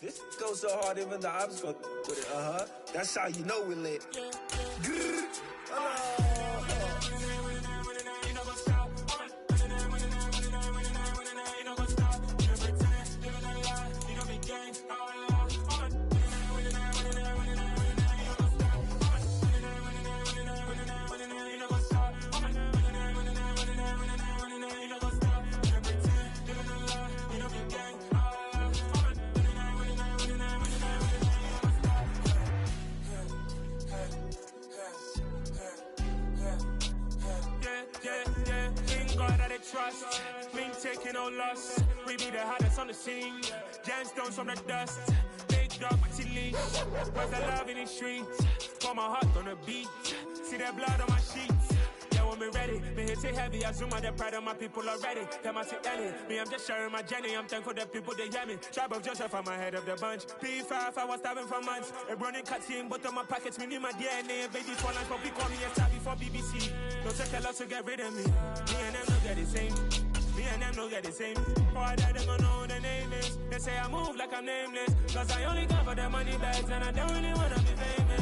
This goes so hard, even the ops go with it. That's how you know we're lit. Trust, we ain't taking no loss. We be the hottest on the scene. Gemstones from the dust. Big dog, but she leash. Where's the love in the streets? Pour my heart on the beat. See that blood on my sheets. Yeah, when we ready, me hit it heavy. I zoom out the pride of my people already. Them I see Ellie. Me, I'm just sharing my journey. I'm thankful that people they hear me. Tribe of Joseph, I'm ahead of the bunch. P5, I was starving for months. A running cutscene, but on my pockets, me need my DNA. Baby, for life, but we call me a star before BBC. Don't take a lot to get rid of me. Me and them don't get the same. Me and them don't get the same. Boy, that they gonna know who the name is. They say I move like I'm nameless. Cause I only come for the money bags and I don't really wanna be famous.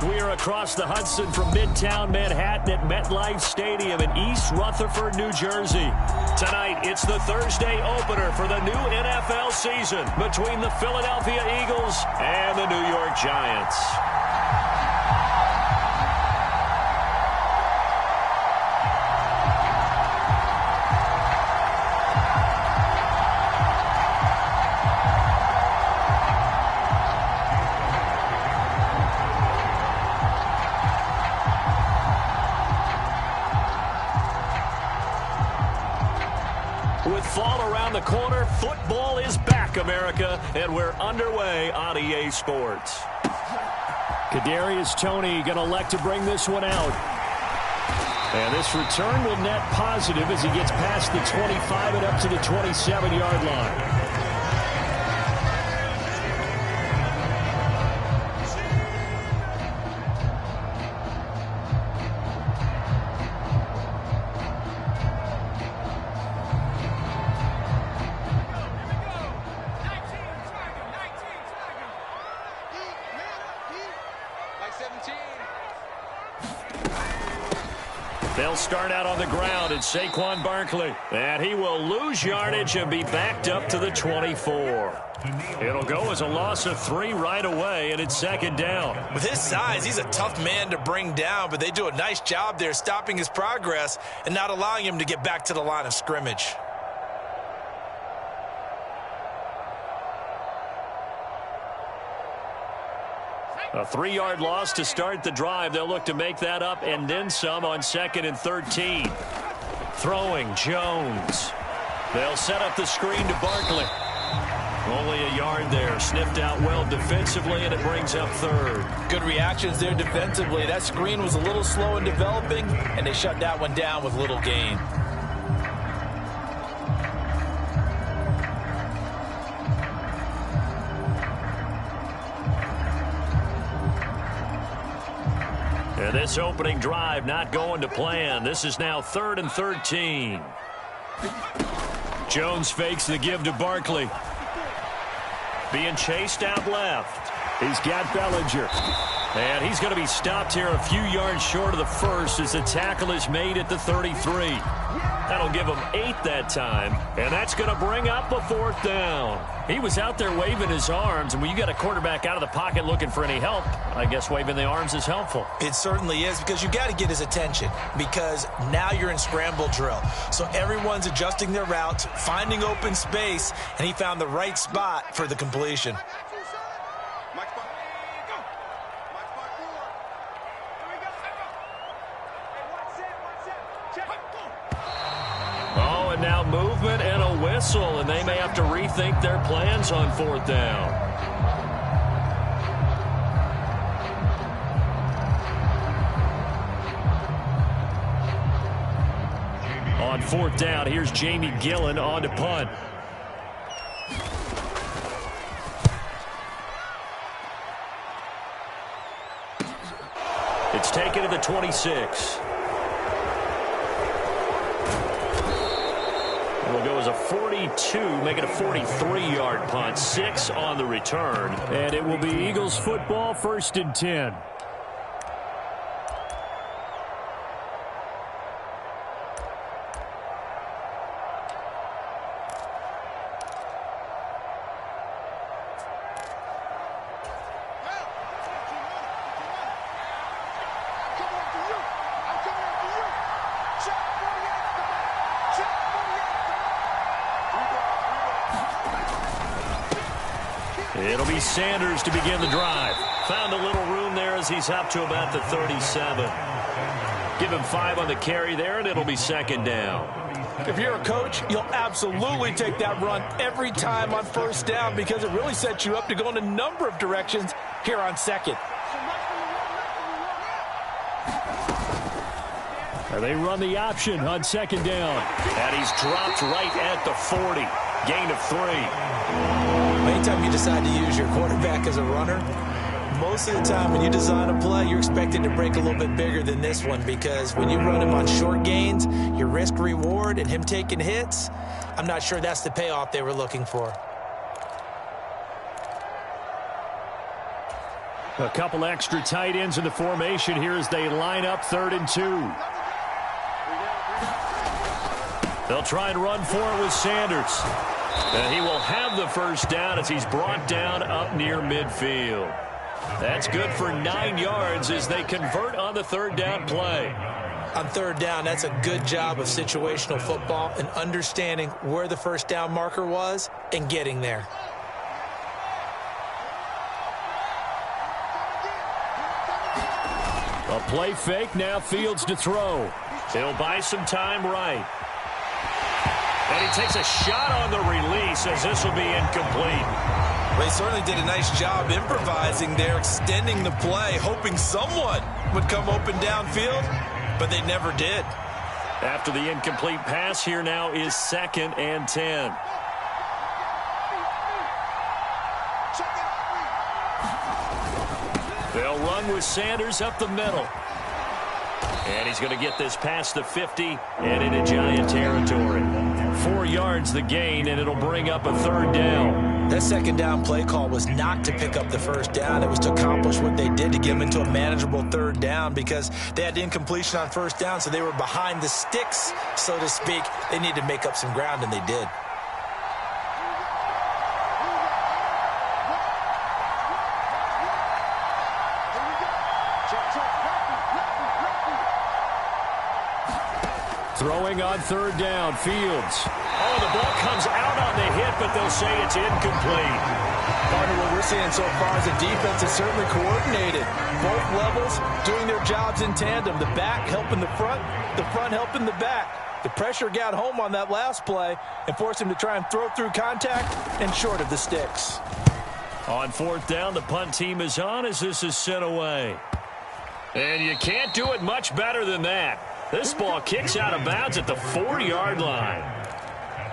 We are across the Hudson from Midtown Manhattan at MetLife Stadium in East Rutherford, New Jersey. Tonight, it's the Thursday opener for the new NFL season between the Philadelphia Eagles and the New York Giants. Fall around the corner. Football is back, America, and we're underway on EA Sports. Kadarius Toney going to elect to bring this one out. And this return will net positive as he gets past the 25 and up to the 27-yard line. They'll start out on the ground at Saquon Barkley. And he will lose yardage and be backed up to the 24. It'll go as a loss of 3 right away, and it's second down. With his size, he's a tough man to bring down, but they do a nice job there stopping his progress and not allowing him to get back to the line of scrimmage. A 3-yard loss to start the drive. They'll look to make that up and then some on 2nd and 13. Throwing Jones. They'll set up the screen to Barkley. Only a yard there. Sniffed out well defensively, and it brings up 3rd. Good reactions there defensively. That screen was a little slow in developing, and they shut that one down with little gain. And this opening drive not going to plan. This is now 3rd and 13. Jones fakes the give to Barkley. Being chased out left. He's got Bellinger. And he's going to be stopped here a few yards short of the first as the tackle is made at the 33. That'll give him 8 that time. And that's going to bring up a 4th down. He was out there waving his arms, and when you got a quarterback out of the pocket looking for any help, I guess waving the arms is helpful. It certainly is, because you got to get his attention, because now you're in scramble drill. So everyone's adjusting their routes, finding open space, and he found the right spot for the completion. Oh, and now movement and a whistle, and they may have to rethink their plans on 4th down. On 4th down, here's Jamie Gillen on to punt. It's taken to the 26. the 42, make it a 43-yard punt. 6 on the return. And it will be Eagles football, 1st and 10. It'll be Sanders to begin the drive. Found a little room there as he's up to about the 37. Give him 5 on the carry there, and it'll be 2nd down. If you're a coach, you'll absolutely take that run every time on 1st down because it really sets you up to go in a number of directions here on 2nd. They run the option on 2nd down. And he's dropped right at the 40. Gain of 3. Anytime you decide to use your quarterback as a runner, most of the time when you design a play, you're expected to break a little bit bigger than this one because when you run him on short gains, your risk-reward and him taking hits, I'm not sure that's the payoff they were looking for. A couple extra tight ends in the formation here as they line up 3rd and 2. They'll try and run for it with Sanders. And he will have the 1st down as he's brought down up near midfield. That's good for 9 yards as they convert on the 3rd down play. On 3rd down, that's a good job of situational football and understanding where the 1st down marker was and getting there. A play fake, now Fields to throw. He'll buy some time right. And he takes a shot on the release as this will be incomplete. They certainly did a nice job improvising there, extending the play, hoping someone would come open downfield, but they never did. After the incomplete pass, here now is 2nd and 10. They'll run with Sanders up the middle. And he's going to get this past the 50 and into Giant territory. 4 yards the gain, and it'll bring up a 3rd down. That 2nd down play call was not to pick up the 1st down. It was to accomplish what they did to get them into a manageable 3rd down because they had the incompletion on 1st down, so they were behind the sticks, so to speak. They needed to make up some ground, and they did. Throwing on 3rd down, Fields. Oh, the ball comes out on the hit, but they'll say it's incomplete. Partner, what we're seeing so far is the defense is certainly coordinated. Both levels doing their jobs in tandem. The back helping the front helping the back. The pressure got home on that last play and forced him to try and throw through contact and short of the sticks. On 4th down, the punt team is on as this is sent away. And you can't do it much better than that. This ball kicks out of bounds at the 4-yard line.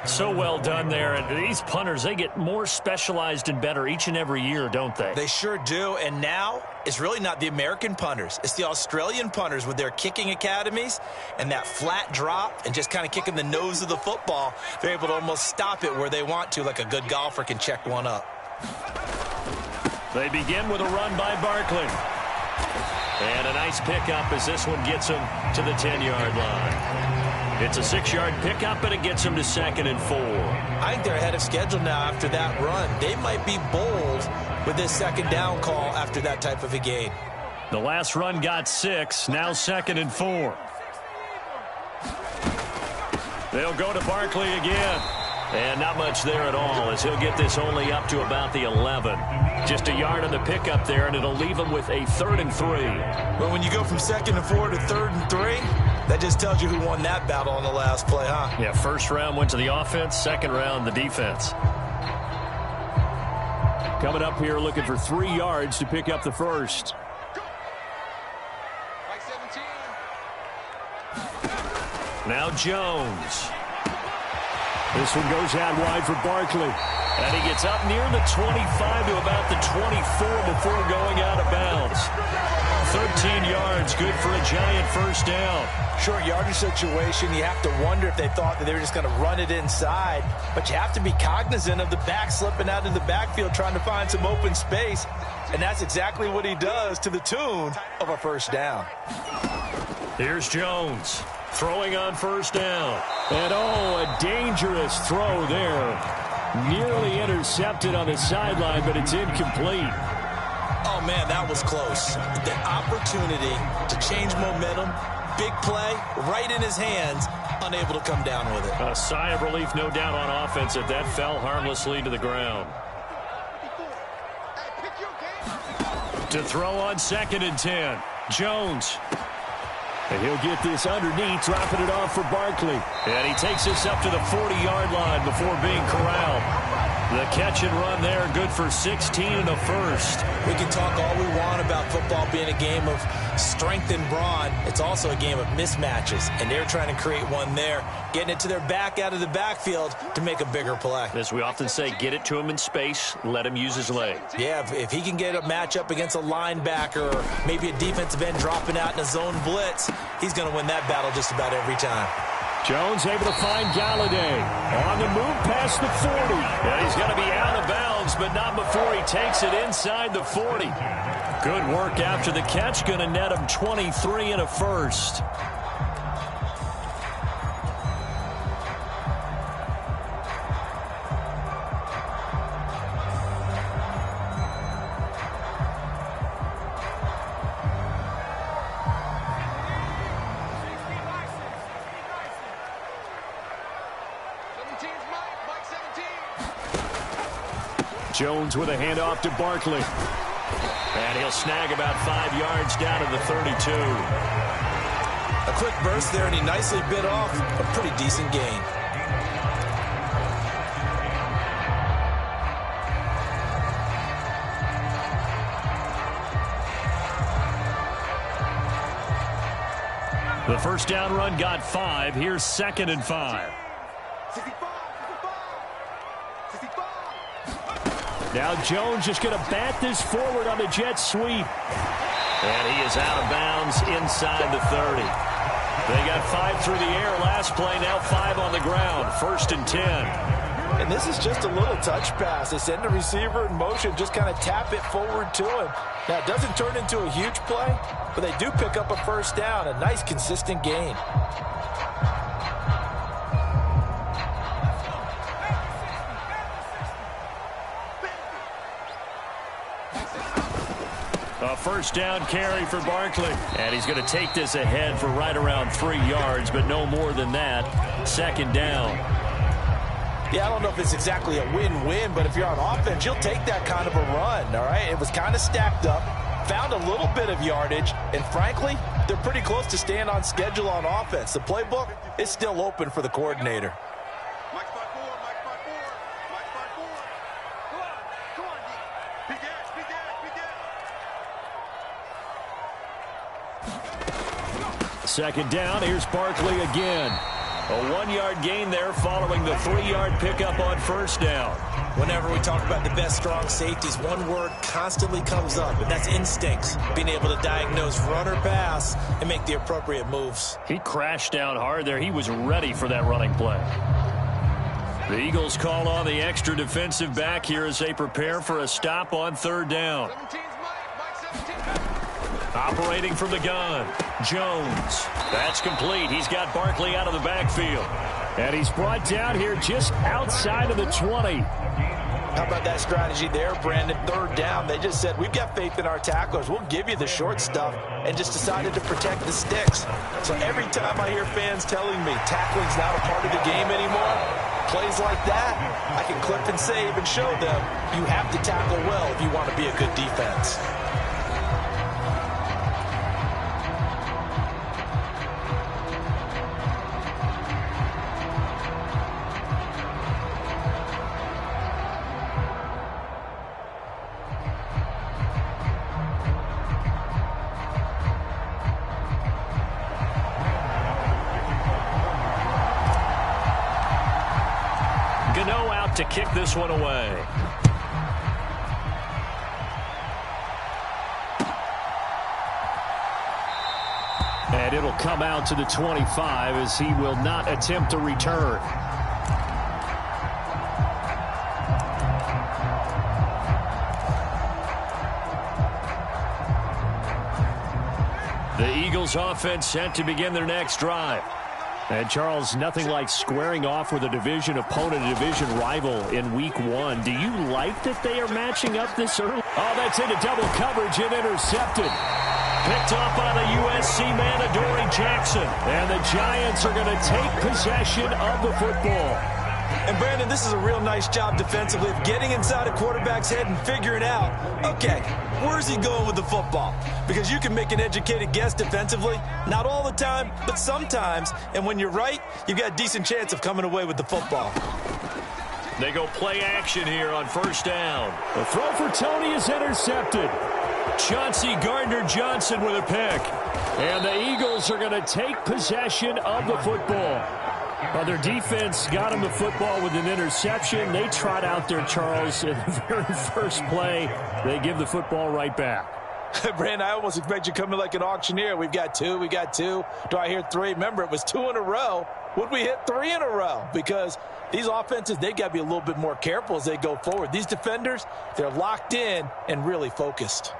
So well done there. And these punters, they get more specialized and better each and every year, don't they? They sure do. And now it's really not the American punters. It's the Australian punters with their kicking academies and that flat drop and just kind of kicking the nose of the football. They're able to almost stop it where they want to, like a good golfer can check one up. They begin with a run by Barkley. And a nice pickup as this one gets him to the 10-yard line. It's a 6-yard pickup, and it gets him to 2nd and 4. I think they're ahead of schedule now after that run. They might be bold with this 2nd down call after that type of a gain. The last run got 6, now 2nd and 4. They'll go to Barkley again. And not much there at all as he'll get this only up to about the 11. Just a yard on the pickup there, and it'll leave him with a 3rd and 3. Well, when you go from 2nd and 4 to 3rd and 3, that just tells you who won that battle on the last play, huh? Yeah, 1st round went to the offense, 2nd round the defense. Coming up here looking for 3 yards to pick up the 1st. Now Jones. This one goes out wide for Barkley. And he gets up near the 25 to about the 24 before going out of bounds. 13 yards, good for a Giant first down. Short yardage situation, you have to wonder if they thought that they were just going to run it inside. But you have to be cognizant of the back slipping out in the backfield trying to find some open space. And that's exactly what he does to the tune of a first down. Here's Jones throwing on first down. And a dangerous throw there. Nearly intercepted on the sideline, but it's incomplete. Oh, man, that was close. The opportunity to change momentum, big play, right in his hands, unable to come down with it. A sigh of relief, no doubt, on offense that fell harmlessly to the ground. To throw on 2nd and 10. Jones. And he'll get this underneath, dropping it off for Barkley. And he takes this up to the 40-yard line before being corralled. The catch and run there, good for 16 and a first. We can talk all we want about football being a game of strength and brawn. It's also a game of mismatches, and they're trying to create one there, getting it to their back out of the backfield to make a bigger play. As we often say, get it to him in space, let him use his legs. Yeah, if he can get a matchup against a linebacker or maybe a defensive end dropping out in a zone blitz, he's going to win that battle just about every time. Jones able to find Galladay. On the move past the 40. And he's going to be out of bounds, but not before he takes it inside the 40. Good work after the catch. Going to net him 23 and a first. Jones with a handoff to Barkley. And he'll snag about 5 yards down to the 32. A quick burst there, and he nicely bit off a pretty decent gain. The first down run got 5. Here's 2nd and 5. Now Jones just going to bat this forward on the jet sweep. And he is out of bounds inside the 30. They got 5 through the air last play, now 5 on the ground. 1st and 10. And this is just a little touch pass. They send the receiver in motion, just kind of tap it forward to him. Now, it doesn't turn into a huge play, but they do pick up a first down, a nice, consistent gain. A first down carry for Barkley. And he's going to take this ahead for right around 3 yards, but no more than that. 2nd down. Yeah, I don't know if it's exactly a win-win, but if you're on offense, you'll take that kind of a run, all right? It was kind of stacked up, found a little bit of yardage, and frankly, they're pretty close to staying on schedule on offense. The playbook is still open for the coordinator. Second down, here's Barkley again. A 1-yard gain there following the 3-yard pickup on first down. Whenever we talk about the best strong safeties, one word constantly comes up, and that's instincts. Being able to diagnose run or pass and make the appropriate moves. He crashed down hard there. He was ready for that running play. The Eagles call on the extra defensive back here as they prepare for a stop on 3rd down. Operating from the gun, Jones. That's complete. He's got Barkley out of the backfield. And he's brought down here just outside of the 20. How about that strategy there, Brandon? 3rd down. They just said, we've got faith in our tacklers. We'll give you the short stuff, and just decided to protect the sticks. So every time I hear fans telling me tackling's not a part of the game anymore, plays like that, I can clip and save and show them you have to tackle well if you want to be a good defense. to kick this one away. And it'll come out to the 25 as he will not attempt to return. The Eagles offense set to begin their next drive. And, Charles, nothing like squaring off with a division opponent, a division rival in Week 1. Do you like that they are matching up this early? Oh, that's into double coverage and intercepted. Picked off by the USC man, Adoree Jackson. And the Giants are going to take possession of the football. And, Brandon, this is a real nice job defensively of getting inside a quarterback's head and figuring out, okay, where's he going with the football? Because you can make an educated guess defensively, not all the time, but sometimes. And when you're right, you've got a decent chance of coming away with the football. They go play action here on first down. The throw for Tony is intercepted. Chauncey Gardner-Johnson with a pick. And the Eagles are going to take possession of the football. Well, their defense got him the football with an interception. They trot out there, Charles, in the very first play. They give the football right back. Brandon, I almost expect you coming like an auctioneer. We've got two. Do I hear three? Remember, it was 2 in a row. Would we hit 3 in a row? Because these offenses, they got to be a little bit more careful as they go forward. These defenders, they're locked in and really focused.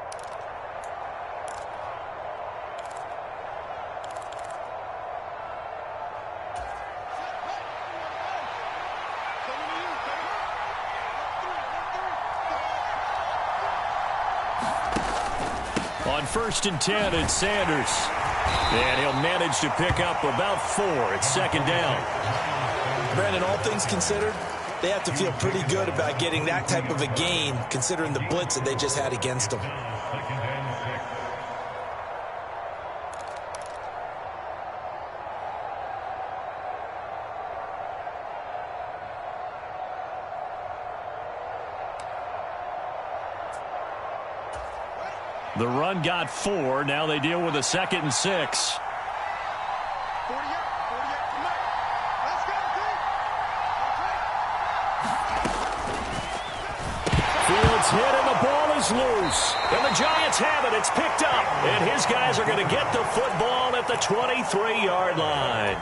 On 1st and 10, it's Sanders. And he'll manage to pick up about 4 at second down. Brandon, all things considered, they have to feel pretty good about getting that type of a gain, considering the blitz that they just had against them. The run got 4. Now they deal with a 2nd and 6. Fields hit and the ball is loose. And the Giants have it. It's picked up. And his guys are going to get the football at the 23-yard line.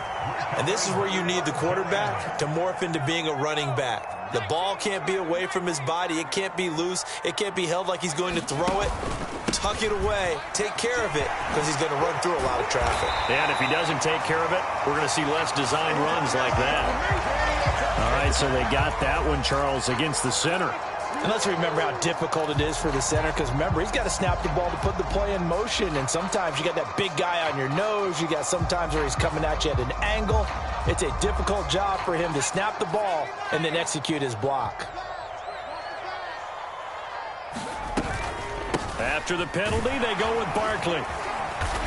And this is where you need the quarterback to morph into being a running back. The ball can't be away from his body. It can't be loose. It can't be held like he's going to throw it. Tuck it away. Take care of it because he's going to run through a lot of traffic. And if he doesn't take care of it, we're going to see less design runs like that. All right, so they got that one, Charles, against the center. And let's remember how difficult it is for the center because, remember, he's got to snap the ball to put the play in motion. And sometimes you got that big guy on your nose. You got sometimes where he's coming at you at an angle. It's a difficult job for him to snap the ball and then execute his block. After the penalty, they go with Barkley.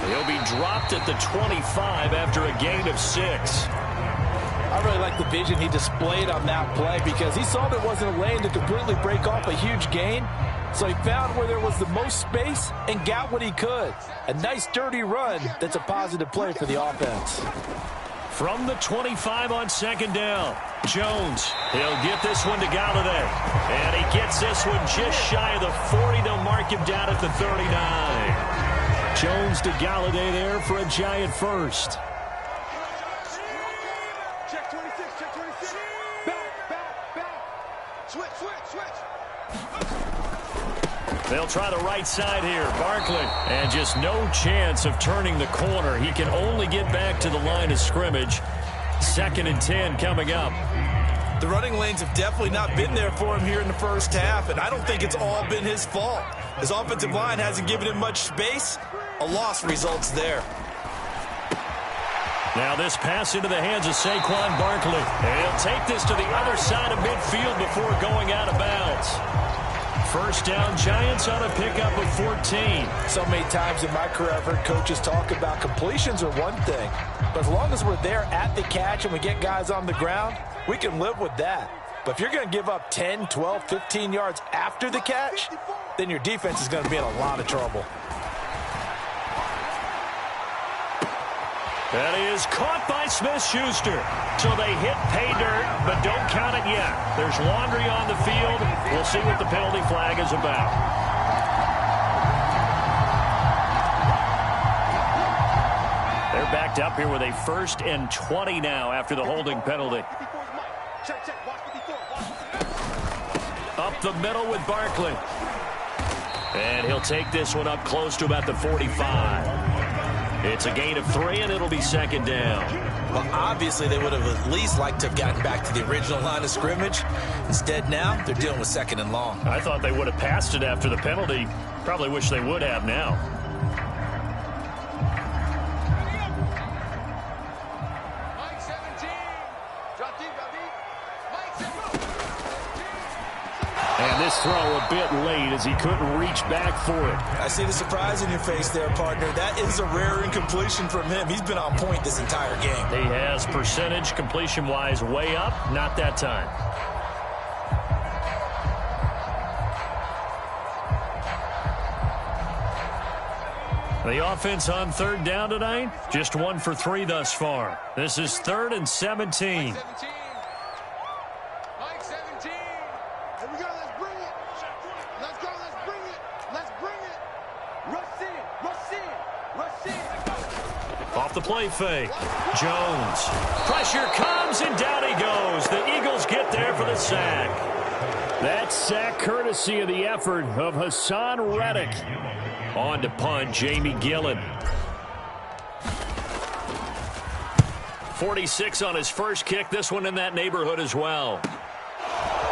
He'll be dropped at the 25 after a gain of 6. I really like the vision he displayed on that play because he saw there wasn't a lane to completely break off a huge gain. So he found where there was the most space and got what he could. A nice, dirty run that's a positive play for the offense. From the 25 on 2nd down, Jones. He'll get this one to Galladay. And he gets this one just shy of the 40. They'll mark him down at the 39. Jones to Galladay there for a Giant first. Check 26, check 26. Back. Switch. They'll try the right side here. Barkley. And just no chance of turning the corner. He can only get back to the line of scrimmage. 2nd and 10 coming up. The running lanes have definitely not been there for him here in the first half, and I don't think it's all been his fault. His offensive line hasn't given him much space. A loss results there. Now this pass into the hands of Saquon Barkley. And he'll take this to the other side of midfield before going out of bounds. First down, Giants on a pickup of 14. So many times in my career I've heard coaches talk about completions are one thing, but as long as we're there at the catch and we get guys on the ground, we can live with that. But if you're going to give up 10, 12, 15 yards after the catch, then your defense is going to be in a lot of trouble. That is caught by Smith-Schuster. So they hit pay dirt, but don't count it yet. There's laundry on the field. We'll see what the penalty flag is about. They're backed up here with a 1st and 20 now after the holding penalty. Up the middle with Barkley. And he'll take this one up close to about the 45. It's a gain of 3, and it'll be 2nd down. Well, obviously, they would have at least liked to have gotten back to the original line of scrimmage. Instead, now, they're dealing with 2nd and long. I thought they would have passed it after the penalty. Probably wish they would have now. And this throw a bit late as he couldn't reach back for it. I see the surprise in your face there, partner. That is a rare incompletion from him. He's been on point this entire game. He has percentage completion-wise way up. Not that time. The offense on 3rd down tonight, just 1 for 3 thus far. This is 3rd and 17. Off the play fake. Jones. Pressure comes, and down he goes. The Eagles get there for the sack. That sack courtesy of the effort of Hassan Reddick. On to punt, Jamie Gillen. 46 on his first kick. This one in that neighborhood as well.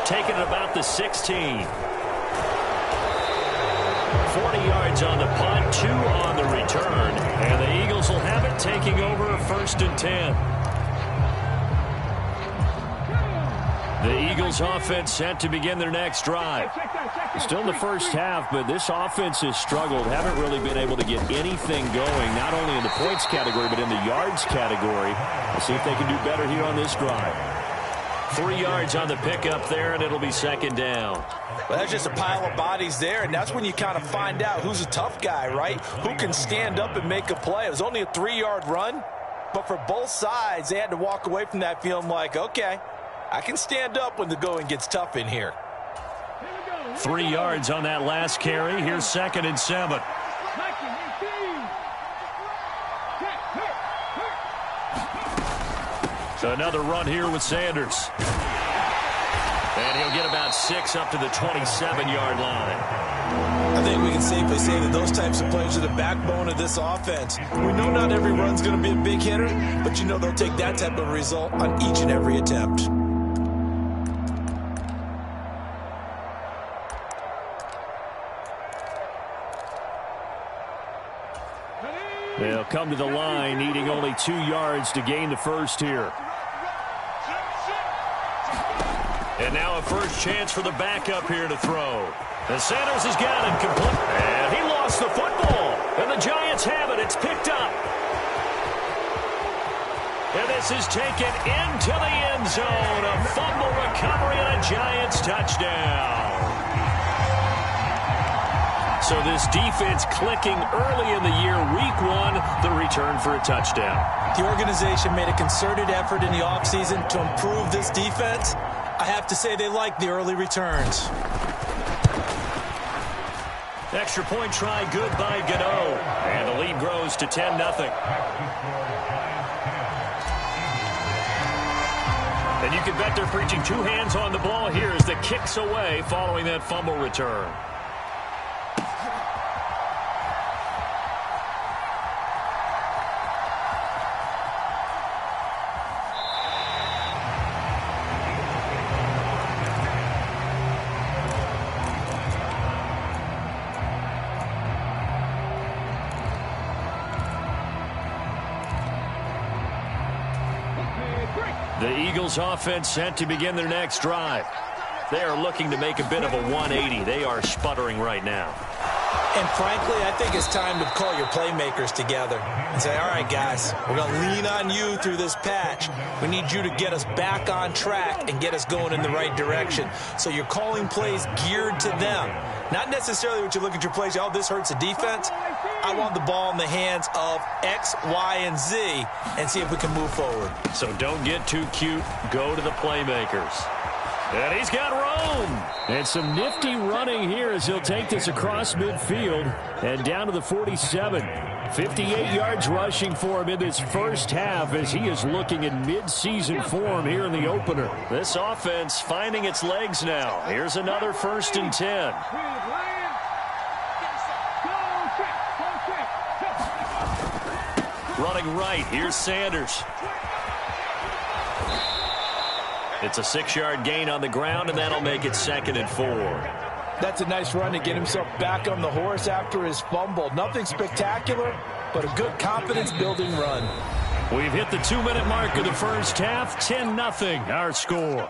Taking it about the 16. 40 yards on the punt, 2 on the return. And the Eagles will have it, taking over 1st and 10. The Eagles offense set to begin their next drive. Still in the first half, but this offense has struggled. Haven't really been able to get anything going, not only in the points category, but in the yards category. We'll see if they can do better here on this drive. 3 yards on the pickup there, and it'll be 2nd down. Well, that's just a pile of bodies there, and that's when you kind of find out who's a tough guy, right? Who can stand up and make a play. It was only a 3-yard run, but for both sides, they had to walk away from that feeling like, okay, I can stand up when the going gets tough in here. 3 yards on that last carry. Here's 2nd and 7. So another run here with Sanders. And he'll get about 6 up to the 27-yard line. I think we can safely say that those types of plays are the backbone of this offense. We know not every run's going to be a big hitter, but you know they'll take that type of result on each and every attempt. They'll come to the line, needing only 2 yards to gain the first here. And now a first chance for the backup here to throw. And Sanders has got it complete. And he lost the football. And the Giants have it. It's picked up. And this is taken into the end zone. A fumble recovery and a Giants touchdown. So this defense clicking early in the year. Week 1, the return for a touchdown. The organization made a concerted effort in the offseason to improve this defense. I have to say they like the early returns. Extra point try good by Gano. And the lead grows to 10-0. And you can bet they're preaching 2 hands on the ball here as the kick's away following that fumble return. The Eagles offense set to begin their next drive. They are looking to make a bit of a 180. They are sputtering right now. And frankly, I think it's time to call your playmakers together and say, all right, guys, we're going to lean on you through this patch. We need you to get us back on track and get us going in the right direction. So you're calling plays geared to them. Not necessarily what you look at your plays, oh, this hurts the defense. I want the ball in the hands of X, Y, and Z and see if we can move forward. So don't get too cute. Go to the playmakers. And he's got room. And some nifty running here as he'll take this across midfield and down to the 47. 58 yards rushing for him in this first half as he is looking in mid-season form here in the opener. This offense finding its legs now. Here's another 1st and 10. Running right, here's Sanders. It's a 6-yard gain on the ground, and that'll make it 2nd and 4. That's a nice run to get himself back on the horse after his fumble. Nothing spectacular, but a good confidence-building run. We've hit the 2-minute mark of the first half. 10-0 our score.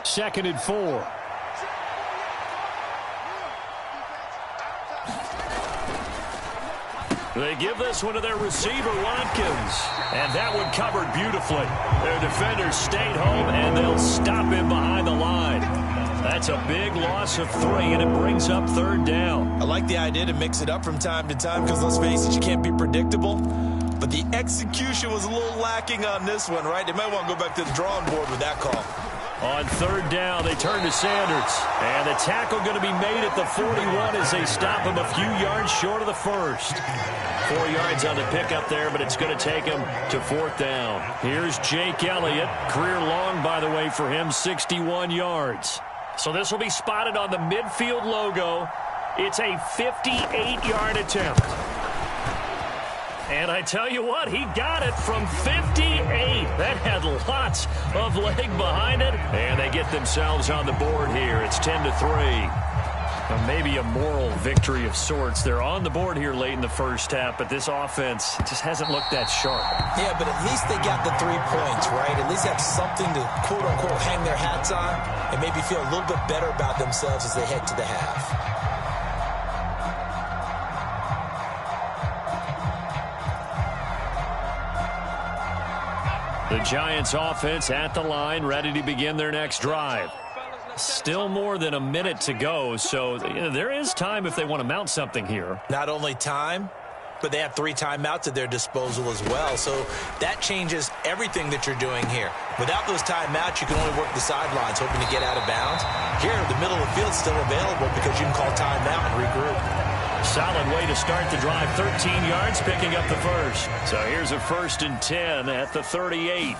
Second and 4. They give this one to their receiver, Watkins. And that one covered beautifully. Their defenders stayed home, and they'll stop him behind the line. That's a big loss of 3, and it brings up 3rd down. I like the idea to mix it up from time to time because, let's face it, you can't be predictable. But the execution was a little lacking on this one, right? They might want to go back to the drawing board with that call. On 3rd down, they turn to Sanders. And the tackle going to be made at the 41 as they stop him a few yards short of the first. 4 yards on the pickup there, but it's going to take him to 4th down. Here's Jake Elliott. Career long, by the way, for him, 61 yards. So this will be spotted on the midfield logo. It's a 58-yard attempt. And I tell you what, he got it from 58. That had lots of leg behind it. And they get themselves on the board here. It's 10-3. Maybe a moral victory of sorts. They're on the board here late in the first half, but this offense just hasn't looked that sharp. Yeah, but at least they got the 3 points, right? At least have something to, quote-unquote, hang their hats on and maybe feel a little bit better about themselves as they head to the half. The Giants offense at the line, ready to begin their next drive. Still more than a minute to go, so there is time if they want to mount something here. Not only time, but they have 3 timeouts at their disposal as well, so that changes everything that you're doing here. Without those timeouts, you can only work the sidelines, hoping to get out of bounds. Here, the middle of the field is still available because you can call timeout and regroup. Solid way to start the drive. 13 yards, picking up the first. So here's a 1st and 10 at the 38.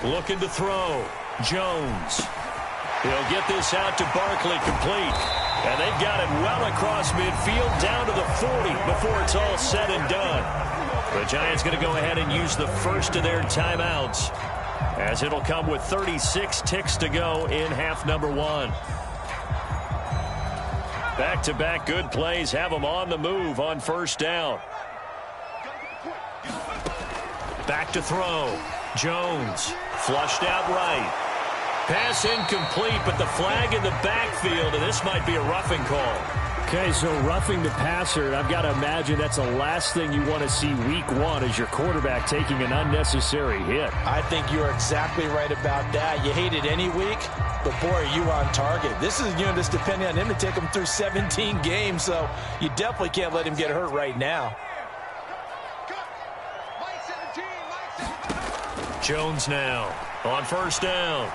Looking to throw. Jones. He'll get this out to Barkley, complete. And they've got it well across midfield, down to the 40 before it's all said and done. The Giants going to go ahead and use the first of their timeouts, as it'll come with 36 ticks to go in half number 1. Back-to-back good plays have them on the move on 1st down. Back to throw. Jones flushed out right. Pass incomplete, but the flag in the backfield, and this might be a roughing call. Okay, so roughing the passer, I've got to imagine that's the last thing you want to see week 1 as your quarterback taking an unnecessary hit. I think you're exactly right about that. You hate it any week, but boy, are you on target. This is, just depending on him to take him through 17 games, so you definitely can't let him get hurt right now. Jones now on 1st down.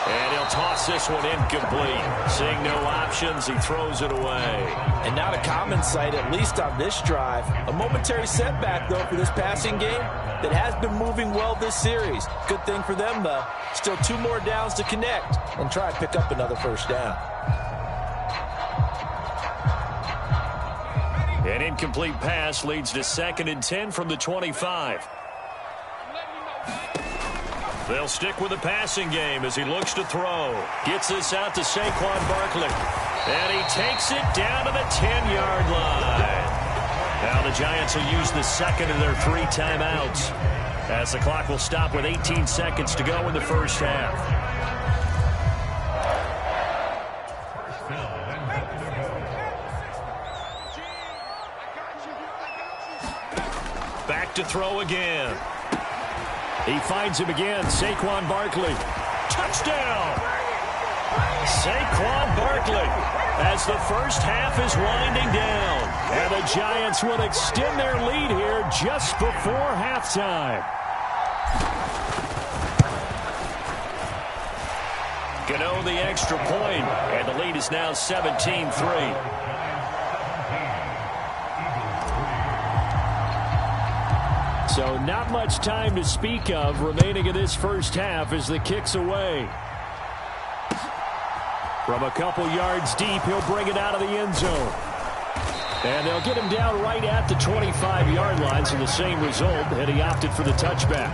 And he'll toss this one incomplete. Seeing no options, he throws it away. And not a common sight, at least on this drive. A momentary setback, though, for this passing game that has been moving well this series. Good thing for them, though. Still 2 more downs to connect and try and pick up another 1st down. An incomplete pass leads to 2nd and 10 from the 25. They'll stick with the passing game as he looks to throw. Gets this out to Saquon Barkley. And he takes it down to the 10-yard line. Now the Giants will use the 2nd of their 3 timeouts, as the clock will stop with 18 seconds to go in the first half. Back back to throw again. He finds him again. Saquon Barkley. Touchdown! Saquon Barkley as the first half is winding down. And the Giants will extend their lead here just before halftime. Gano the extra point, and the lead is now 17-3. So not much time to speak of remaining in this first half as the kick's away. From a couple yards deep, he'll bring it out of the end zone. And they'll get him down right at the 25-yard line, so the same result, and he opted for the touchback.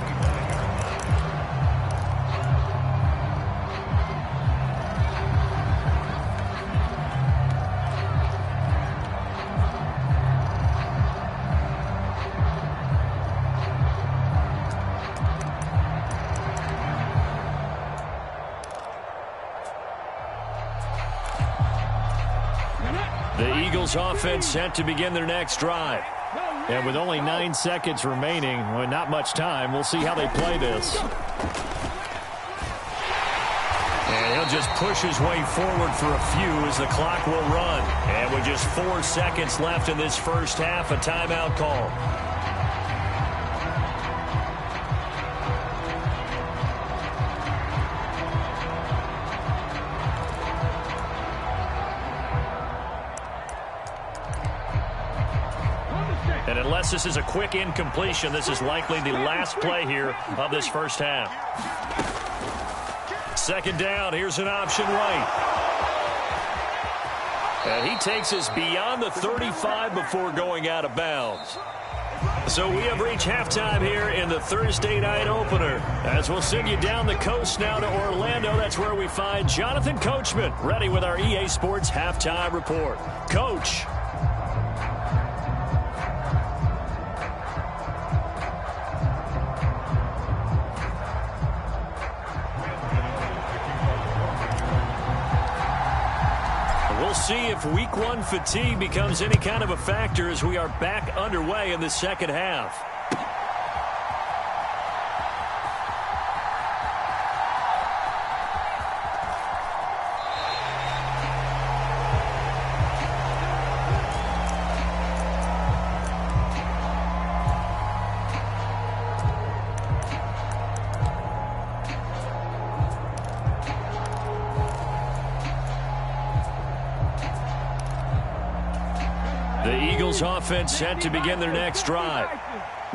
The Eagles offense set to begin their next drive. And with only 9 seconds remaining, well, not much time, we'll see how they play this. And he'll just push his way forward for a few as the clock will run. And with just 4 seconds left in this first half, a timeout call. And unless this is a quick incompletion, this is likely the last play here of this first half. Second down, here's an option right. And he takes us beyond the 35 before going out of bounds. So we have reached halftime here in the Thursday night opener. As we'll send you down the coast now to Orlando, that's where we find Jonathan Coachman, ready with our EA Sports Halftime Report. Coach. We'll see if week one fatigue becomes any kind of a factor as we are back underway in the second half. The Eagles offense set to begin their next drive.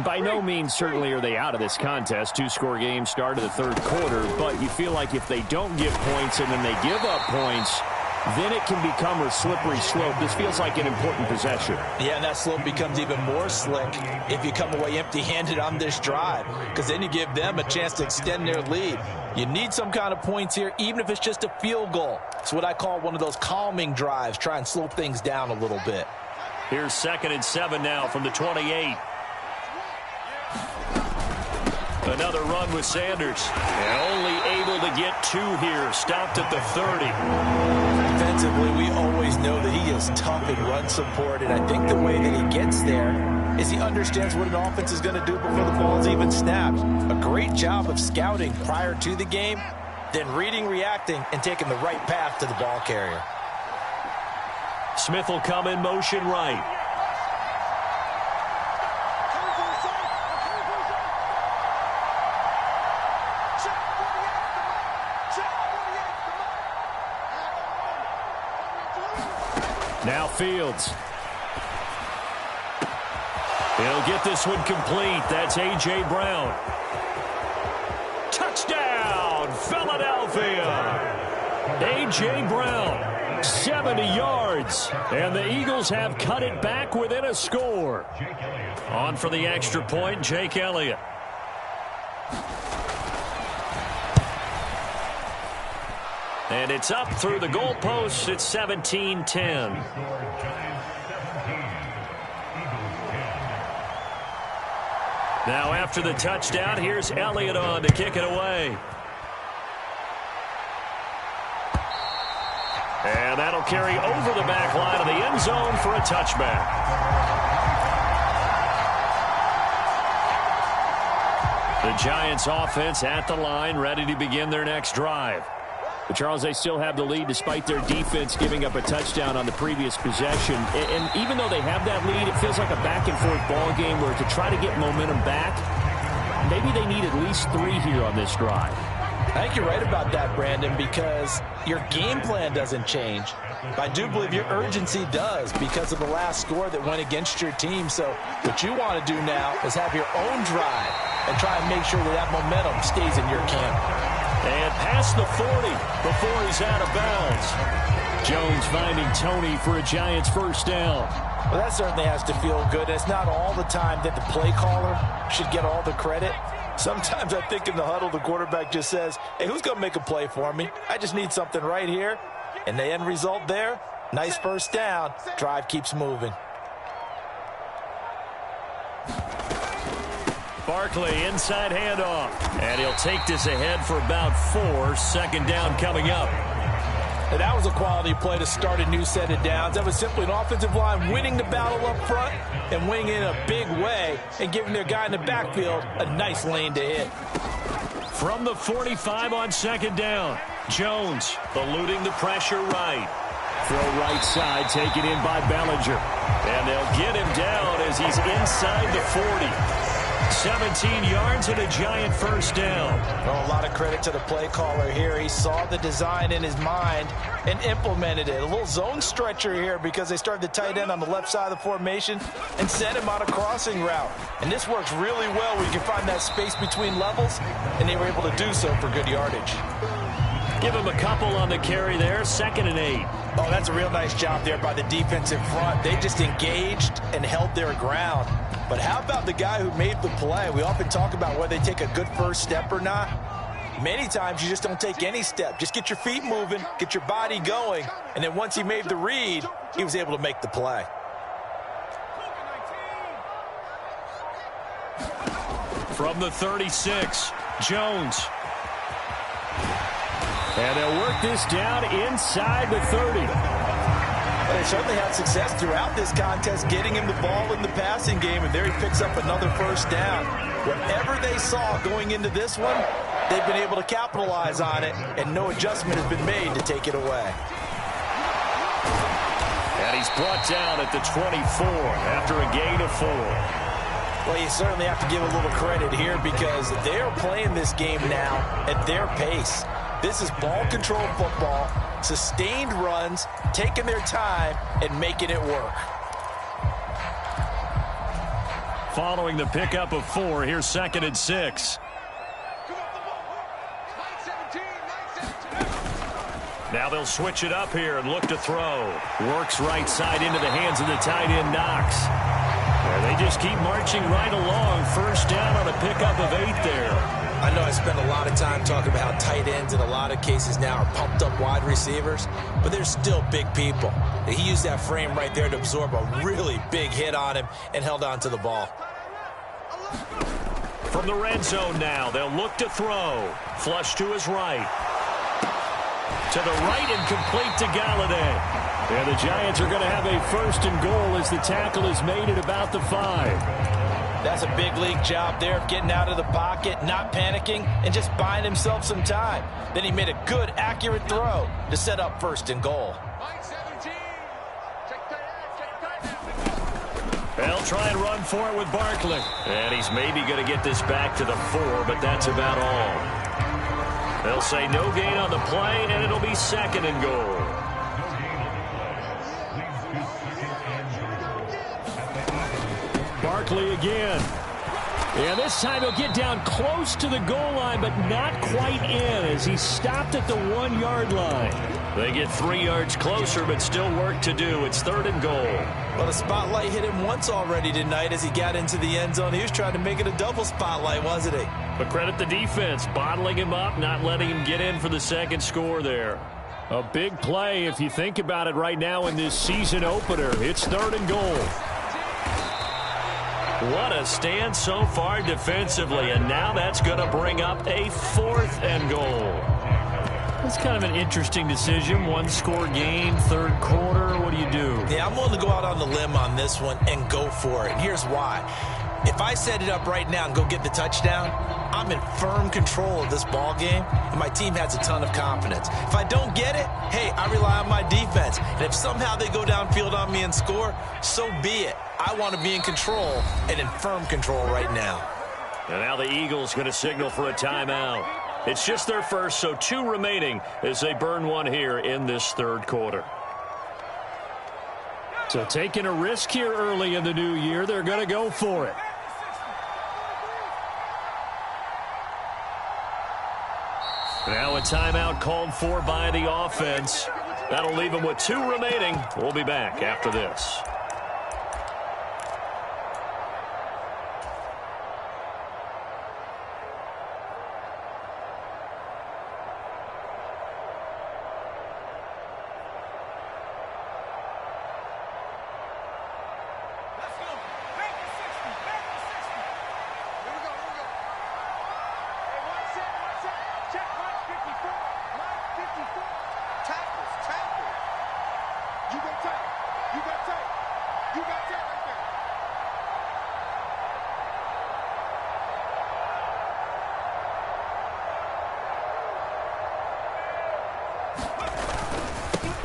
By no means certainly are they out of this contest. 2-score game start of the third quarter, but you feel like if they don't get points and then they give up points, then it can become a slippery slope. This feels like an important possession. Yeah, and that slope becomes even more slick if you come away empty-handed on this drive, because then you give them a chance to extend their lead. You need some kind of points here, even if it's just a field goal. It's what I call one of those calming drives. Try and slow things down a little bit. Here's 2nd and 7 now from the 28. Another run with Sanders. And only able to get 2 here. Stopped at the 30. Defensively, we always know that he is tough in run support, and I think the way that he gets there is he understands what an offense is going to do before the ball is even snapped. A great job of scouting prior to the game, then reading, reacting, and taking the right path to the ball carrier. Smith will come in motion right. Now Fields. He'll get this one complete. That's A.J. Brown. Touchdown, Philadelphia. A.J. Brown. 70 yards, and the Eagles have cut it back within a score. On for the extra point, Jake Elliott. And it's up through the goalpost. It's 17-10. Now after the touchdown, here's Elliott on to kick it away. And that'll carry over the back line of the end zone for a touchback. The Giants offense at the line, ready to begin their next drive. But Charles, they still have the lead despite their defense giving up a touchdown on the previous possession. And even though they have that lead, it feels like a back-and-forth ball game where to try to get momentum back, maybe they need at least 3 here on this drive. I think you're right about that, Brandon, because your game plan doesn't change. But I do believe your urgency does because of the last score that went against your team. So what you want to do now is have your own drive and try and make sure that momentum stays in your camp. And past the 40 before he's out of bounds. Jones finding Tony for a Giants first down. Well, that certainly has to feel good. It's not all the time that the play caller should get all the credit. Sometimes I think in the huddle, the quarterback just says, hey, who's going to make a play for me? I just need something right here. And the end result there, nice first down. Drive keeps moving. Barkley inside handoff. And he'll take this ahead for about 4. Second down coming up. And that was a quality play to start a new set of downs. That was simply an offensive line winning the battle up front and winning in a big way and giving their guy in the backfield a nice lane to hit. From the 45 on second down, Jones eluding the pressure right. Throw right side, taken in by Bellinger. And they'll get him down as he's inside the 40. 17 yards and a Giant first down. Well, a lot of credit to the play caller here. He saw the design in his mind and implemented it. A little zone stretcher here because they started the tight end on the left side of the formation and sent him on a crossing route. And this works really well where you can find that space between levels, and they were able to do so for good yardage. Give him a couple on the carry there, 2nd and 8. Oh, that's a real nice job there by the defense in front. They just engaged and held their ground. But how about the guy who made the play? We often talk about whether they take a good first step or not. Many times you just don't take any step. Just get your feet moving, get your body going, and then once he made the read, he was able to make the play. From the 36, Jones. And they'll work this down inside the 30. Well, they certainly had success throughout this contest getting him the ball in the passing game, and there he picks up another first down. Whatever they saw going into this one, they've been able to capitalize on it, and no adjustment has been made to take it away. And he's brought down at the 24 after a gain of 4. Well, you certainly have to give a little credit here because they're playing this game now at their pace. This is ball-controlled football, sustained runs, taking their time, and making it work. Following the pickup of 4, here's 2nd and 6. Now they'll switch it up here and look to throw. Works right side into the hands of the tight end, Knox. And they just keep marching right along. First down on a pickup of 8 there. I know I spent a lot of time talking about how tight ends in a lot of cases now are pumped up wide receivers, but they're still big people. He used that frame right there to absorb a really big hit on him and held on to the ball. From the red zone now, they'll look to throw. Flush to his right. To the right and complete to Galladay. And the Giants are going to have a 1st and goal as the tackle is made at about the 5. That's a big league job there of getting out of the pocket, not panicking, and just buying himself some time. Then he made a good, accurate throw to set up 1st and goal. They'll try and run for it with Barkley. And he's maybe going to get this back to the 4, but that's about all. They'll say no gain on the play, and it'll be 2nd and goal. Barkley again. And this time he'll get down close to the goal line, but not quite in as he stopped at the 1-yard line. They get 3 yards closer, but still work to do. It's 3rd and goal. Well, the spotlight hit him once already tonight as he got into the end zone. He was trying to make it a double spotlight, wasn't he? But credit the defense, bottling him up, not letting him get in for the 2nd score there. A big play if you think about it right now in this season opener. It's 3rd and goal. What a stand so far defensively, and now that's going to bring up a 4th and goal. That's kind of an interesting decision. 1-score game, 3rd quarter. What do you do? Yeah, I'm willing to go out on the limb on this one and go for it. And here's why. If I set it up right now and go get the touchdown, I'm in firm control of this ball game, and my team has a ton of confidence. If I don't get it, hey, I rely on my defense. And if somehow they go downfield on me and score, so be it. I want to be in control and in firm control right now. And now the Eagles going to signal for a timeout. It's just their first, so 2 remaining as they burn one here in this third quarter. So taking a risk here early in the new year, they're going to go for it. Now a timeout called for by the offense. That'll leave them with 2 remaining. We'll be back after this.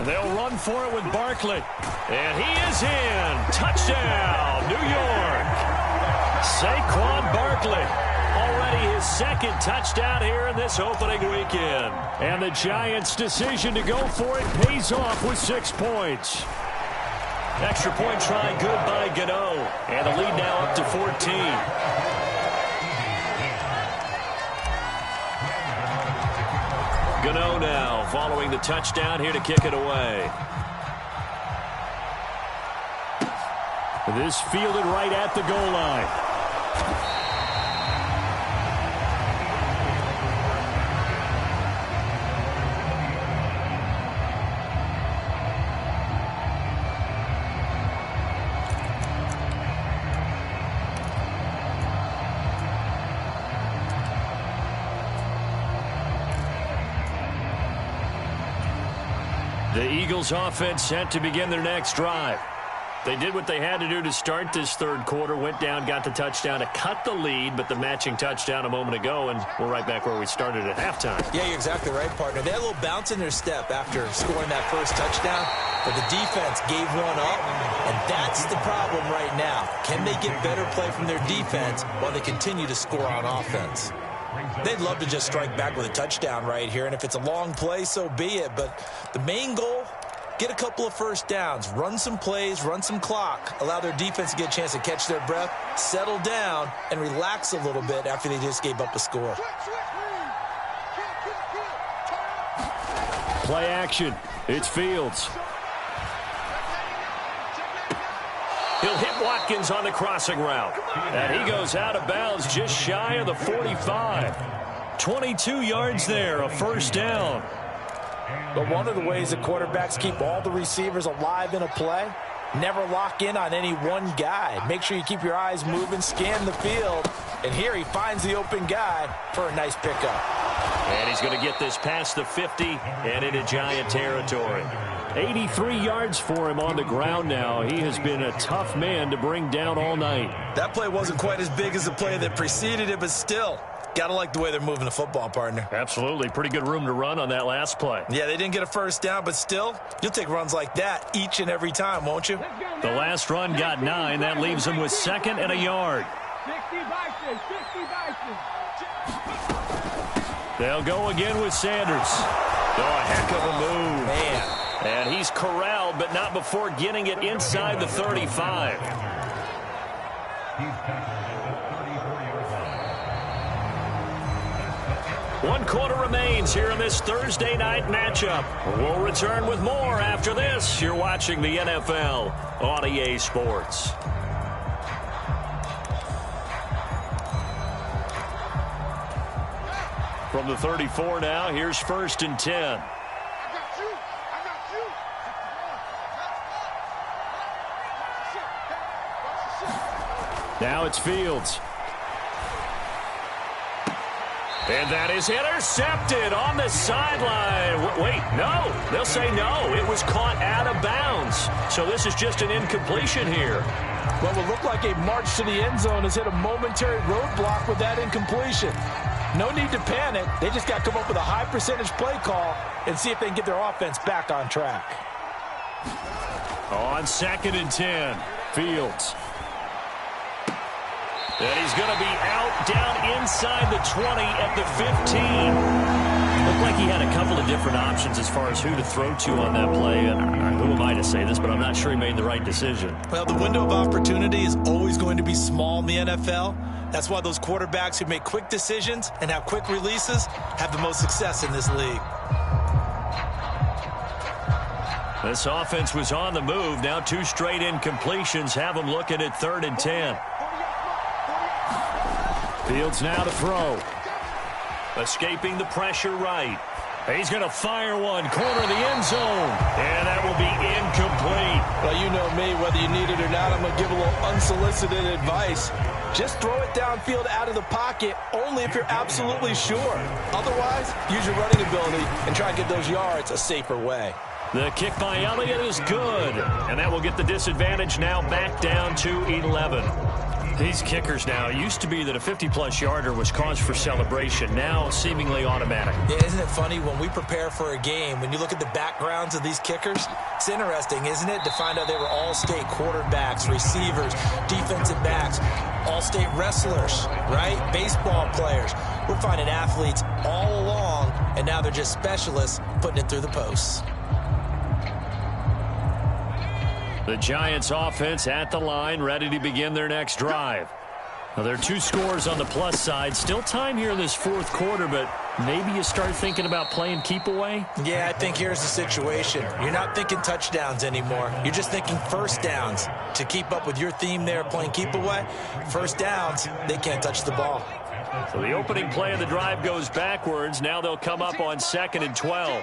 They'll run for it with Barkley. And he is in. Touchdown, New York. Saquon Barkley. Already his 2nd touchdown here in this opening weekend. And the Giants' decision to go for it pays off with 6 points. Extra point try good by Gano. And the lead now up to 14. Gano now following the touchdown here to kick it away. This fielded right at the goal line. The Eagles offense set to begin their next drive. They did what they had to do to start this third quarter, went down, got the touchdown to cut the lead, but the matching touchdown a moment ago, and we're right back where we started at halftime. Yeah, you're exactly right, partner. They had a little bounce in their step after scoring that first touchdown, but the defense gave one up, and that's the problem right now. Can they get better play from their defense while they continue to score on offense? They'd love to just strike back with a touchdown right here, and if it's a long play, so be it. But the main goal, get a couple of first downs, run some plays, run some clock, allow their defense to get a chance to catch their breath, settle down, and relax a little bit after they just gave up a score. Play action. It's Fields. He'll hit Watkins on the crossing route. And he goes out of bounds just shy of the 45. 22 yards there, a first down. But one of the ways the quarterbacks keep all the receivers alive in a play, never lock in on any one guy. Make sure you keep your eyes moving, scan the field. And here he finds the open guy for a nice pickup. And he's going to get this past the 50 and into Giant territory. 83 yards for him on the ground now. He has been a tough man to bring down all night. That play wasn't quite as big as the play that preceded it, but still, gotta like the way they're moving the football, partner. Absolutely. Pretty good room to run on that last play. Yeah, they didn't get a first down, but still, you'll take runs like that each and every time, won't you? The last run got 9. That leaves them with 2nd and a yard. 60 Bison, 60 Bison. They'll go again with Sanders. Oh, a heck of a move. Man. And he's corralled, but not before getting it inside the 35. One quarter remains here in this Thursday night matchup. We'll return with more after this. You're watching the NFL on EA Sports. From the 34 now, here's 1st and 10. Now it's Fields. And that is intercepted on the sideline. Wait, no. They'll say no. It was caught out of bounds. So this is just an incompletion here. What will look like a march to the end zone has hit a momentary roadblock with that incompletion. No need to panic. They just got to come up with a high percentage play call and see if they can get their offense back on track. On 2nd and 10, Fields. And he's going to be out down inside the 20 at the 15. Looked like he had a couple of different options as far as who to throw to on that play. And who am I to say this, but I'm not sure he made the right decision. Well, the window of opportunity is always going to be small in the NFL. That's why those quarterbacks who make quick decisions and have quick releases have the most success in this league. This offense was on the move. Now 2 straight incompletions have them looking at 3rd and 10. Fields now to throw. Escaping the pressure right. He's going to fire one. Corner of the end zone. And that will be incomplete. Well, you know me. Whether you need it or not, I'm going to give a little unsolicited advice. Just throw it downfield out of the pocket only if you're absolutely sure. Otherwise, use your running ability and try and get those yards a safer way. The kick by Elliott is good. And that will get the disadvantage now back down to 11. These kickers now, it used to be that a 50-plus yarder was cause for celebration. Now seemingly automatic. Yeah, isn't it funny when we prepare for a game, when you look at the backgrounds of these kickers, it's interesting, isn't it, to find out they were all-state quarterbacks, receivers, defensive backs, all-state wrestlers, right? Baseball players. We're finding athletes all along, and now they're just specialists putting it through the posts. The Giants offense at the line, ready to begin their next drive. Now, there are 2 scores on the plus side. Still time here in this 4th quarter, but maybe you start thinking about playing keep away? Yeah, I think here's the situation. You're not thinking touchdowns anymore. You're just thinking first downs. To keep up with your theme there, playing keep away, first downs, they can't touch the ball. So the opening play of the drive goes backwards. Now they'll come up on 2nd and 12.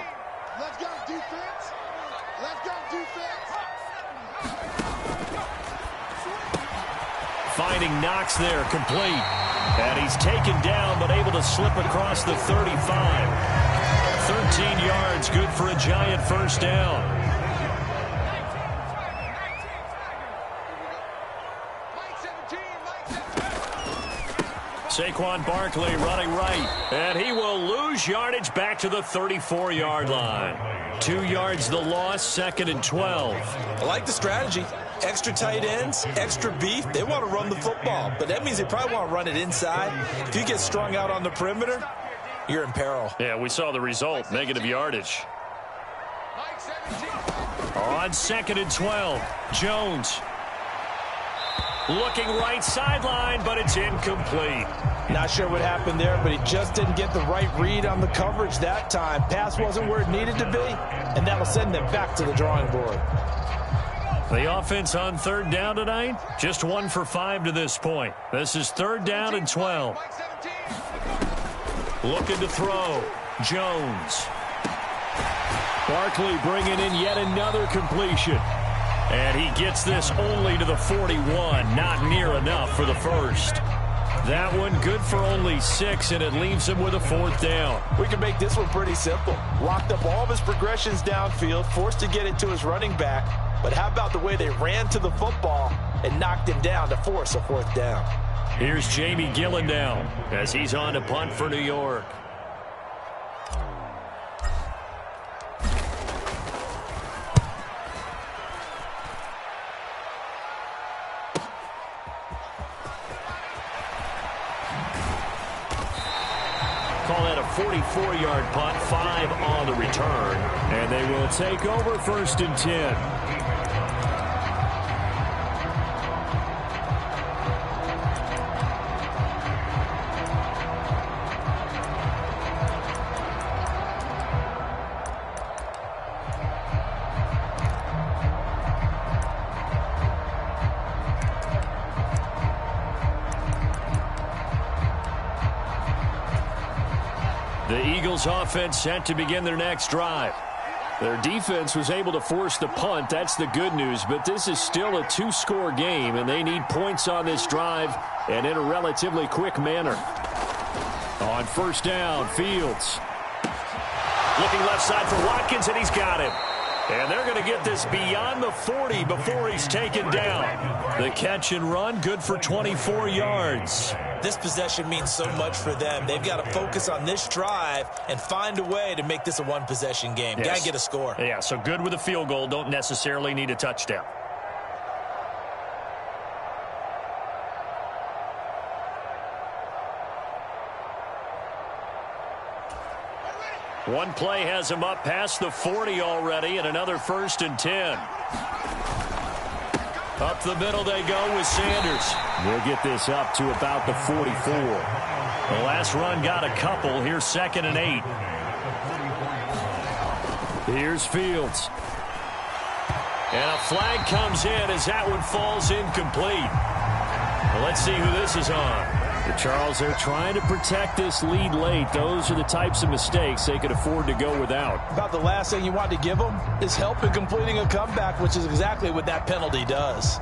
Let's go, defense. Let's go, defense. Finding Knox there, complete. And he's taken down, but able to slip across the 35. 13 yards, good for a Giant first down. Saquon Barkley running right. And he will lose yardage back to the 34-yard line. 2 yards the loss, 2nd and 12. I like the strategy. Extra tight ends, extra beef. They want to run the football, but that means they probably want to run it inside. If you get strung out on the perimeter, you're in peril. Yeah, we saw the result, negative yardage. On 2nd and 12, Jones. Looking right sideline, but it's incomplete. Not sure what happened there, but he just didn't get the right read on the coverage that time. Pass wasn't where it needed to be, and that will send them back to the drawing board. The offense on 3rd down tonight, just 1 for 5 to this point. This is 3rd down and 12. Looking to throw, Jones. Barkley bringing in yet another completion. And he gets this only to the 41, not near enough for the first. That one good for only 6, and it leaves him with a 4th down. We can make this one pretty simple. Locked up all of his progressions downfield, forced to get it to his running back. But how about the way they ran to the football and knocked him down to force a 4th down? Here's Jamie Gillendown as he's on to punt for New York. Call that a 44-yard punt, 5 on the return. And they will take over 1st and 10. The Eagles offense set to begin their next drive. Their defense was able to force the punt. That's the good news. But this is still a 2-score game, and they need points on this drive and in a relatively quick manner. On first down, Fields. Looking left side for Watkins, and he's got him. And they're going to get this beyond the 40 before he's taken down. The catch and run, good for 24 yards. This possession means so much for them. They've got to focus on this drive and find a way to make this a one-possession game. Yes. Got to get a score. Yeah, so good with a field goal. Don't necessarily need a touchdown. One play has him up past the 40 already, and another 1st and 10. Up the middle they go with Sanders. We'll get this up to about the 44. The last run got a couple. Here's 2nd and 8. Here's Fields. And a flag comes in as that one falls incomplete. Well, let's see who this is on. Charles, they're trying to protect this lead late. Those are the types of mistakes they could afford to go without. About the last thing you want to give them is help in completing a comeback, which is exactly what that penalty does.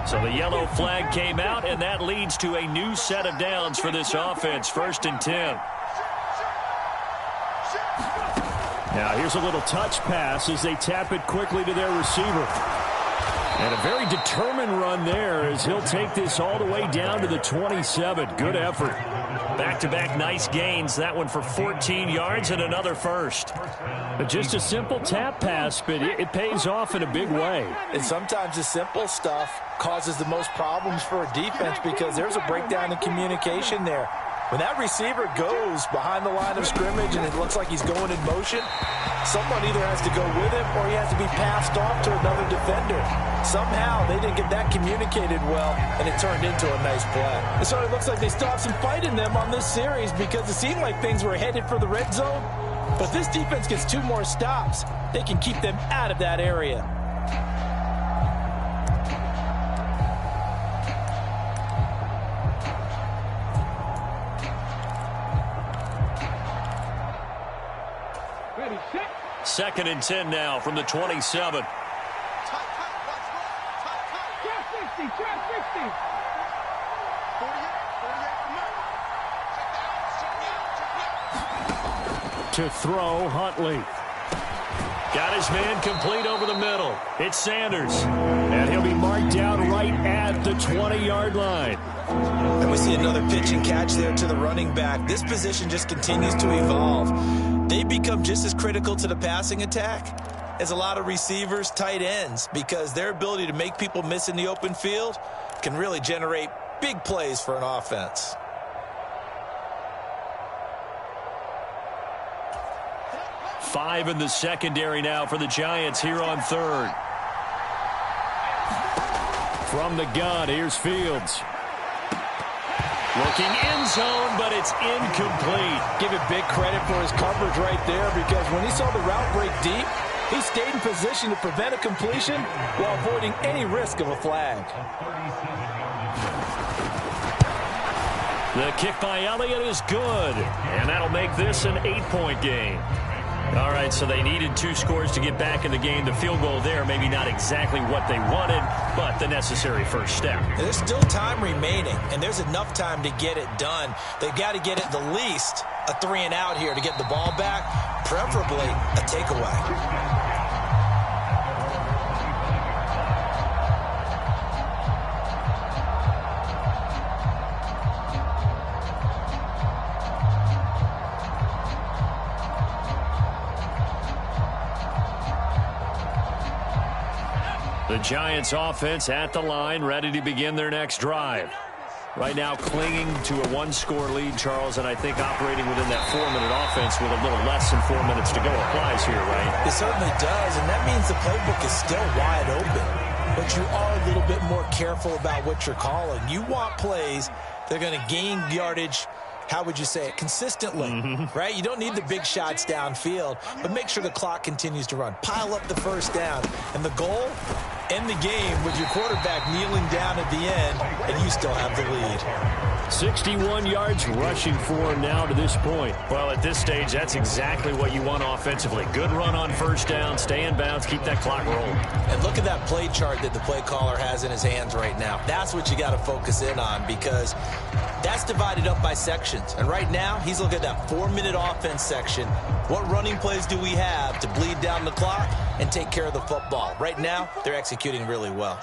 So the yellow flag came out, and that leads to a new set of downs for this offense. 1st and 10. Now here's a little touch pass as they tap it quickly to their receiver. And a very determined run there as he'll take this all the way down to the 27. Good effort. Back-to-back nice gains. That one for 14 yards and another first. But just a simple tap pass, but it pays off in a big way. And sometimes the simple stuff causes the most problems for a defense because there's a breakdown in communication there. When that receiver goes behind the line of scrimmage and it looks like he's going in motion, someone either has to go with him or he has to be passed off to another defender. Somehow they didn't get that communicated well, and it turned into a nice play. It sort of looks like they still have some fight in them on this series because it seemed like things were headed for the red zone. But this defense gets 2 more stops. They can keep them out of that area. Ready, set. 2nd and 10 now from the 27. To throw, Huntley. Got his man complete over the middle. It's Sanders. And he'll be marked down right at the 20-yard line. And we see another pitch and catch there to the running back. This position just continues to evolve. They become just as critical to the passing attack as a lot of receivers, tight ends, because their ability to make people miss in the open field can really generate big plays for an offense. Five in the secondary now for the Giants here on 3rd. From the gun, here's Fields. Looking end zone, but it's incomplete. Give it big credit for his coverage right there, because when he saw the route break deep, he stayed in position to prevent a completion while avoiding any risk of a flag. The kick by Elliott is good, and that'll make this an 8-point game. All right, so they needed 2 scores to get back in the game. The field goal there, maybe not exactly what they wanted, but the necessary first step. There's still time remaining, and there's enough time to get it done. They've got to get at the least a 3-and-out here to get the ball back, preferably a takeaway. The Giants offense at the line, ready to begin their next drive. Right now clinging to a 1-score lead, Charles, and I think operating within that 4-minute offense with a little less than 4 minutes to go applies here, right? It certainly does, and that means the playbook is still wide open. But you are a little bit more careful about what you're calling. You want plays that are going to gain yardage, how would you say it, consistently, right? You don't need the big shots downfield, but make sure the clock continues to run. Pile up the first down, and the goal, end the game with your quarterback kneeling down at the end, and you still have the lead. 61 yards rushing for him now to this point. Well, at this stage, that's exactly what you want offensively. Good run on first down, stay in bounds, keep that clock rolling. And look at that play chart that the play caller has in his hands right now. That's what you got to focus in on, because that's divided up by sections. And right now, he's looking at that 4-minute offense section. What running plays do we have to bleed down the clock and take care of the football? Right now, they're executing really well.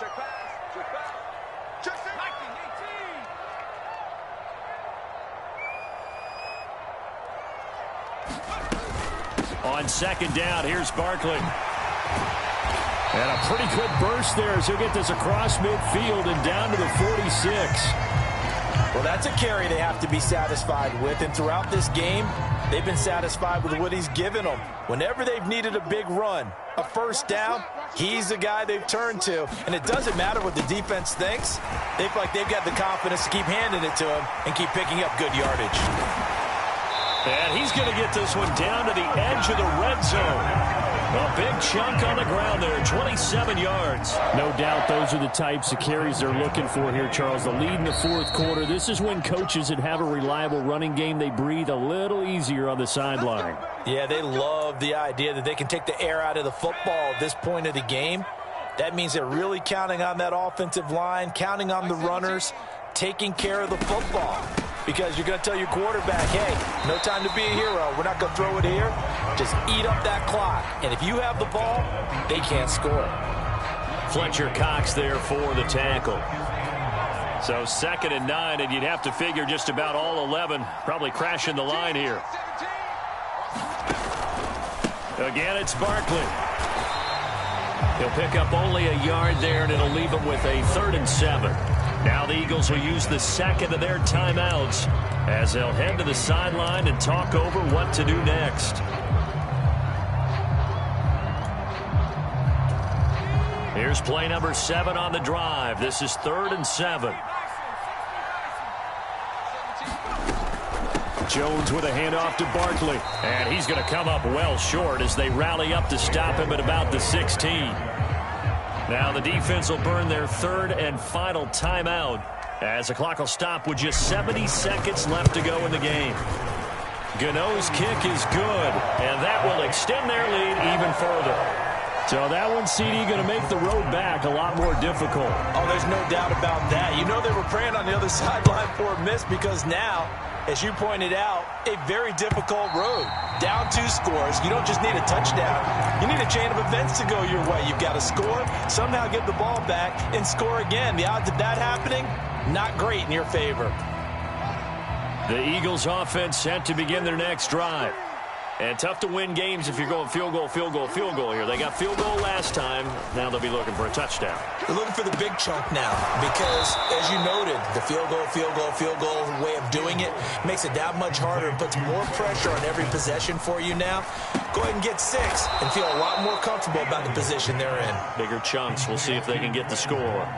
On second down, here's Barkley. And a pretty good burst there as he'll get this across midfield and down to the 46. Well, that's a carry they have to be satisfied with. And throughout this game, they've been satisfied with what he's given them. Whenever they've needed a big run, a first down, he's the guy they've turned to. And it doesn't matter what the defense thinks. They feel like they've got the confidence to keep handing it to him and keep picking up good yardage. And he's going to get this one down to the edge of the red zone. A big chunk on the ground there, 27 yards. No doubt those are the types of carries they're looking for here, Charles. The lead in the fourth quarter. This is when coaches that have a reliable running game, they breathe a little easier on the sideline. Yeah, they love the idea that they can take the air out of the football at this point of the game. That means they're really counting on that offensive line, counting on the runners, taking care of the football. Because you're going to tell your quarterback, hey, no time to be a hero. We're not going to throw it here. Just eat up that clock. And if you have the ball, they can't score. Fletcher Cox there for the tackle. So 2nd and 9, and you'd have to figure just about all 11 probably crashing the line here. Again, it's Barkley. He'll pick up only a yard there, and it'll leave him with a 3rd and 7. Now the Eagles will use the second of their timeouts as they'll head to the sideline and talk over what to do next. Here's play number 7 on the drive. This is 3rd and 7. Jones with a handoff to Barkley. And he's going to come up well short as they rally up to stop him at about the 16. Now the defense will burn their 3rd and final timeout as the clock will stop with just 70 seconds left to go in the game. Gano's kick is good, and that will extend their lead even further. So that one, CD, going to make the road back a lot more difficult. Oh, there's no doubt about that. You know they were praying on the other sideline for a miss, because now, as you pointed out, a very difficult road. Down 2 scores. You don't just need a touchdown. You need a chain of events to go your way. You've got to score, somehow get the ball back, and score again. The odds of that happening, not great in your favor. The Eagles offense set to begin their next drive. And tough to win games if you're going field goal, field goal, field goal here. They got field goal last time. Now they'll be looking for a touchdown. They're looking for the big chunk now because, as you noted, the field goal, field goal, field goal way of doing it makes it that much harder and puts more pressure on every possession for you now. Go ahead and get 6 and feel a lot more comfortable about the position they're in. Bigger chunks. We'll see if they can get the score.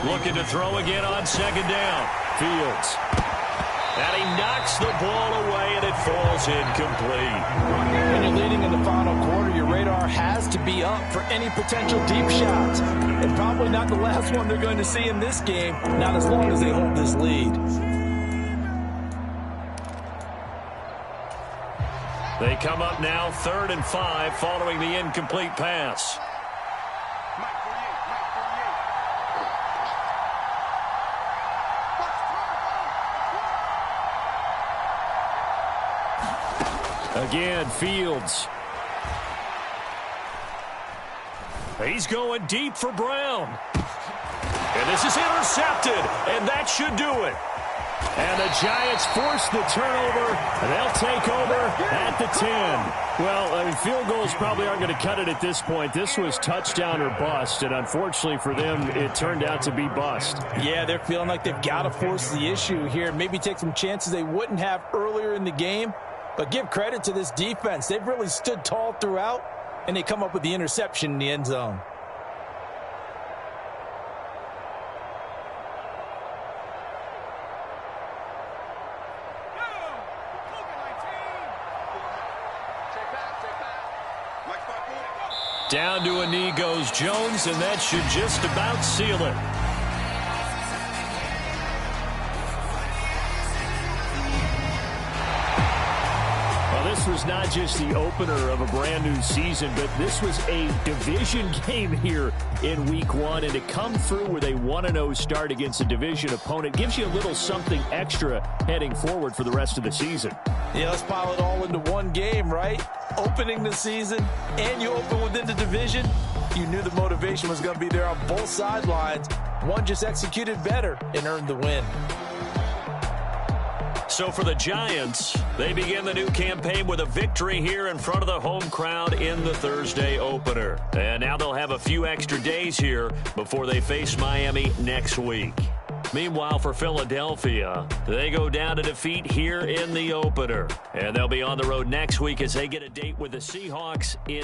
Looking to throw again on 2nd down. Fields. And he knocks the ball away, and it falls incomplete. When you're leading in the final quarter, your radar has to be up for any potential deep shots. And probably not the last one they're going to see in this game, not as long as they hold this lead. They come up now 3rd and 5 following the incomplete pass. Again, Fields. He's going deep for Brown. And this is intercepted, and that should do it. And the Giants force the turnover, and they'll take over at the 10. Well, I mean, field goals probably aren't going to cut it at this point. This was touchdown or bust, and unfortunately for them, it turned out to be bust. Yeah, they're feeling like they've got to force the issue here. Maybe take some chances they wouldn't have earlier in the game. But give credit to this defense. They've really stood tall throughout, and they come up with the interception in the end zone. Down to a knee goes Jones, and that should just about seal it. This was not just the opener of a brand new season, but this was a division game here in week 1. And to come through with a 1-0 start against a division opponent gives you a little something extra heading forward for the rest of the season. Yeah, let's pile it all into one game, right? Opening the season, and you open within the division. You knew the motivation was going to be there on both sidelines. One just executed better and earned the win. So for the Giants, they begin the new campaign with a victory here in front of the home crowd in the Thursday opener. And now they'll have a few extra days here before they face Miami next week. Meanwhile, for Philadelphia, they go down to defeat here in the opener. And they'll be on the road next week as they get a date with the Seahawks in